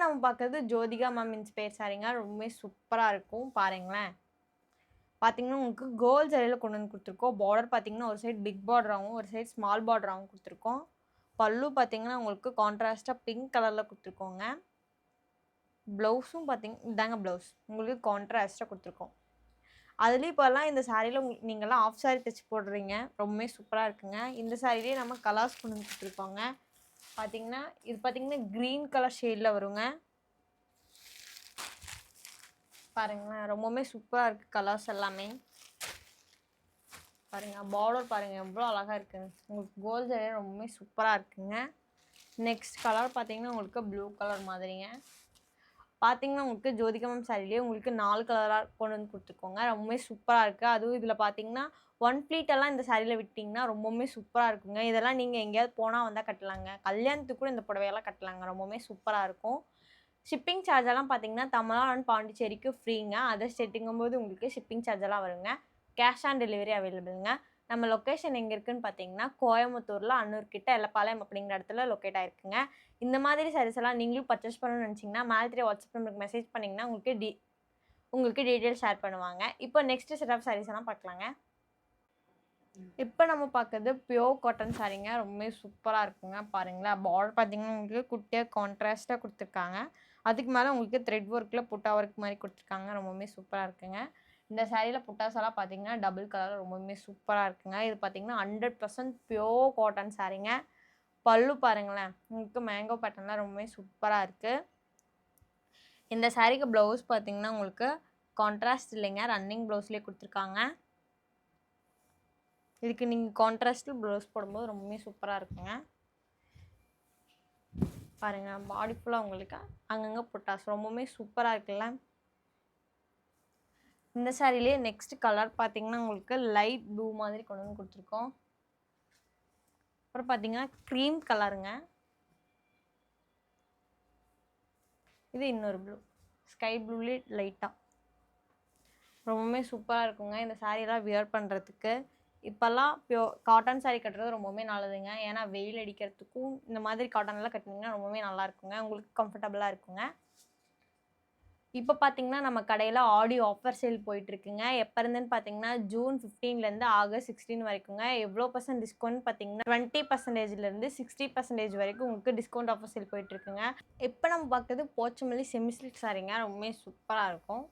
நம்ம பார்க்குறது Jyothika ma'am inspire சாரீங்க. ரொம்பவே சூப்பரா இருக்கும். பாருங்களேன். பார்த்தீங்கன்னா, உங்களுக்கு கோல்ட் ஜரியில கொண்டு வந்து குடுத்துருக்கோம். பார்டர் பார்த்தீங்கன்னா, ஒரு சைடு பிக் பார்டராவும், ஒரு சைடு ஸ்மால் பார்டராவும் குடுத்துருக்கோம். பல்லு பார்த்தீங்கன்னா, உங்களுக்கு கான்ட்ராஸ்ட்டா பிங்க் கலர்ல குடுத்துருக்கோங்க. ப்ளவுஸும் இதாங்க ப்ளவுஸ். உங்களுக்கு கான்ட்ராஸ்ட்டா குடுத்துருக்கோம். அதுலயும் இப்போலாம் இந்த சாரீல நீங்கலாம் ஆஃப் சாரி தச்சு போடுறீங்க. ரொம்பவே சூப்பரா இருக்குங்க. இந்த சாரீலயே நம்ம கலர்ஸ் கொண்டு வந்து குடுத்துருக்கோங்க. பார்த்தீங்கன்னா, இது பார்த்தீங்கன்னா கிரீன் கலர் ஷேட்ல வருங்க. பாருங்களேன், ரொம்பவுமே சூப்பரா இருக்கு கலர்ஸ் எல்லாமே. பாருங்க, பார்டர் பாருங்க எவ்வளோ அழகா இருக்குங்க. உங்களுக்கு கோல்ட் ஜரி ரொம்பவுமே சூப்பரா இருக்குங்க. நெக்ஸ்ட் கலர் பார்த்தீங்கன்னா, உங்களுக்கு ப்ளூ கலர் மாதிரிங்க. பார்த்தீங்கன்னா, உங்களுக்கு ஜோதிகா மேம் சாரிலேயே உங்களுக்கு 4 கலரா கொண்டு வந்து குடுத்துருக்கோங்க. ரொம்பவே சூப்பரா இருக்கு. அதுவும் இதில பார்த்தீங்கன்னா, ஒன் ப்ளீட் எல்லாம் இந்த சாரியில விட்டீங்கன்னா, ரொம்பவுமே சூப்பரா இருக்குங்க. இதெல்லாம் நீங்க எங்கேயாவது போனா வந்தா கட்டலாங்க. கல்யாணத்துக்கு கூட இந்த புடவையெல்லாம் கட்டலாங்க. ரொம்பவுமே சூப்பரா இருக்கும். ஷிப்பிங் சார்ஜ் எல்லாம் பார்த்தீங்கன்னா, தமிழ்நாடு அண்ட் பாண்டிச்சேரிக்கு ஃப்ரீங்க. அதர் ஸ்டேட்டுங்கும்போது உங்களுக்கு ஷிப்பிங் சார்ஜ் எல்லாம் வருங்க. கேஷ் ஆன் டெலிவரி அவைலபிள்ங்க. நம்ம லொகேஷன் எங்க இருக்குன்னு பார்த்தீங்கன்னா, கோயம்புத்தூர்ல அன்னூர் கிட்ட எல்லப்பாளையம் அப்படிங்கிற இடத்துல லொகேட் ஆயிருக்குங்க. இந்த மாதிரி சாரீஸ் எல்லாம் நீங்களும் பர்ச்சேஸ் பண்ணணும்னு நினைச்சீங்கன்னா, மேல தெரிய வாட்ஸ்அப் நம்பருக்கு மெசேஜ் பண்ணீங்கன்னா, உங்களுக்கு டீட்டெயில் ஷேர் பண்ணுவாங்க. இப்போ நெக்ஸ்ட் செட் ஆஃப் சாரீஸ் எல்லாம் பார்க்கலாங்க. இப்போ நம்ம பார்க்குறது பியோர் காட்டன் சாரீங்க. ரொம்பவே சூப்பரா இருக்குங்க. பாருங்களேன், பார்டர் பார்த்தீங்கன்னா, உங்களுக்கு குட்டியா கான்ட்ராஸ்ட்டா குடுத்துருக்காங்க. அதுக்கு மேல உங்களுக்கு த்ரெட் ஒர்க்ல புட்டா ஒர்க் மாரி குடுத்துருக்காங்க. ரொம்பவுமே சூப்பரா இருக்குங்க. இந்த சாரீல புட்டாஸ் எல்லாம் பார்த்தீங்கன்னா, டபுள் கலர்ல ரொம்பவுமே சூப்பரா இருக்குங்க. இது பார்த்தீங்கன்னா, 100% பியோர் காட்டன் சாரீங்க. பல்லு பாருங்களேன், உங்களுக்கு மேங்கோ பேட்டர்ன்லாம் ரொம்பவே சூப்பரா இருக்கு. இந்த சாரீக்கு ப்ளவுஸ் பார்த்தீங்கன்னா, உங்களுக்கு கான்ட்ராஸ்ட் இல்லைங்க. ரன்னிங் ப்ளவுஸ்லேயே குடுத்துருக்காங்க. இதுக்கு நீங்க கான்ட்ராஸ்ட் ப்ளவுஸ் போடும்போது ரொம்பவே சூப்பரா இருக்குங்க. பாருங்க, பாடி ஃபுல்லா உங்களுக்கு அங்கங்க புட்டாஸ் ரொம்பவுமே சூப்பரா இருக்குல்ல. இந்த சாரிலேயே நெக்ஸ்ட் கலர் பார்த்தீங்கன்னா, உங்களுக்கு லைட் ப்ளூ மாதிரி கொண்டு வந்து குடுத்துருக்கோம். அப்புறம் பார்த்தீங்கன்னா, க்ரீம் கலருங்க. இது இன்னொரு ப்ளூ. ஸ்கை ப்ளூலே லைட்டா. ரொம்பவுமே சூப்பரா இருக்குங்க. இந்த சாரியெல்லாம் வியர் பண்றதுக்கு. இப்பல்லாம் காட்டன் சாரி கட்டுறது ரொம்பவுமே நல்லதுங்க. ஏன்னா, வெயில் அடிக்கிறதுக்கும் இந்த மாதிரி காட்டன்லாம் கட்டுனீங்கன்னா ரொம்பவே நல்லா இருக்குங்க. உங்களுக்கு கம்ஃபர்டபுளா இருக்குங்க. இப்போ பார்த்தீங்கன்னா, நம்ம கடையில ஆடி ஆஃபர் சேல் போயிட்டுருக்குங்க. எப்ப இருந்துன்னு பார்த்தீங்கன்னா, ஜூன் 15லேருந்து ஆகஸ்ட் 16 வரைக்குங்க. எவ்வளோ % டிஸ்கவுண்ட் பார்த்தீங்கன்னா, 20%லேருந்து 60% வரைக்கும் உங்களுக்கு டிஸ்கவுண்ட் ஆஃபர் சேல் போயிட்டுருக்குங்க. இப்போ நம்ம பார்க்குறது போச்சமல்லி செமி சில்க் சாரீங்க. ரொம்பவே சூப்பரா இருக்கும்.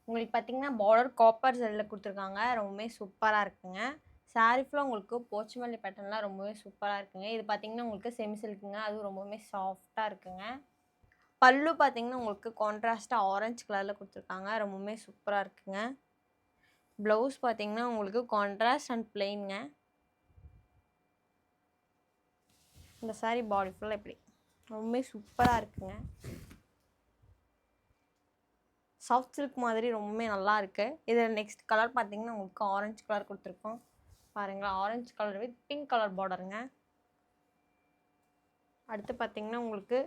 உங்களுக்கு பார்த்தீங்கன்னா, பார்டர் காப்பர் ஜரில குடுத்துருக்காங்க. ரொம்பவே சூப்பரா இருக்குங்க. சாரி ஃபுல்லா உங்களுக்கு போச்சமல்லி பேட்டர்ன்லாம் ரொம்பவே சூப்பரா இருக்குங்க. இது பார்த்தீங்கன்னா, உங்களுக்கு செமி சில்க்குங்க. அதுவும் ரொம்பவுமே சாஃப்ட்டா இருக்குங்க. பல்லு பார்த்தீங்கன்னா, உங்களுக்கு கான்ட்ராஸ்ட்டா ஆரஞ்சு கலர்ல குடுத்துருக்காங்க. ரொம்பவுமே சூப்பரா இருக்குங்க. ப்ளவுஸ் பார்த்தீங்கன்னா, உங்களுக்கு கான்ட்ராஸ்ட் அண்ட் பிளெயின்ங்க. இந்த சாரி பாடி ஃபுல்லா இப்படி. ரொம்பவே சூப்பரா இருக்குங்க. சாஃப்ட் சில்க் மாதிரி ரொம்பவே நல்லா இருக்கு. இதில் நெக்ஸ்ட் கலர் பார்த்தீங்கன்னா, உங்களுக்கு ஆரஞ்சு கலர் குடுத்துருக்கோம். பாருங்களேன், orange colour with pink colour பார்டருங்க. அடுத்து பார்த்தீங்கன்னா, உங்களுக்கு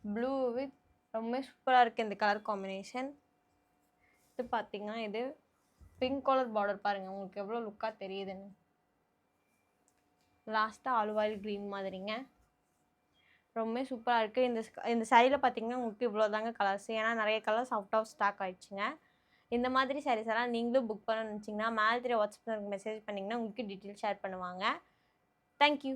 ப்ளூ வித் ரொம்பவே சூப்பரா இருக்கு இந்த கலர் காம்பினேஷன். இது பார்த்தீங்கன்னா, இது பிங்க் கலர் பார்டர் பாருங்க. உங்களுக்கு எவ்வளோ லுக்கா தெரியுதுன்னு. லாஸ்ட்டா ஆலிவ் கிரீன் மாதிரிங்க. ரொம்பவே சூப்பரா இருக்கு. இந்த சாரீல பார்த்தீங்கன்னா, உங்களுக்கு இவ்வளோதாங்க கலர்ஸ். ஏன்னா நிறைய கலர்ஸ் அவுட் ஆஃப் ஸ்டாக் ஆயிடுச்சுங்க. இந்த மாதிரி சாரீஸ் எல்லாம் நீங்களும் புக் பண்ணணும்னு நினச்சிங்கன்னா, மேல தெரிய வாட்ஸ்அப் மெசேஜ் பண்ணிங்கன்னா உங்களுக்கு டீட்டெயில் ஷேர் பண்ணுவாங்க. Thank you.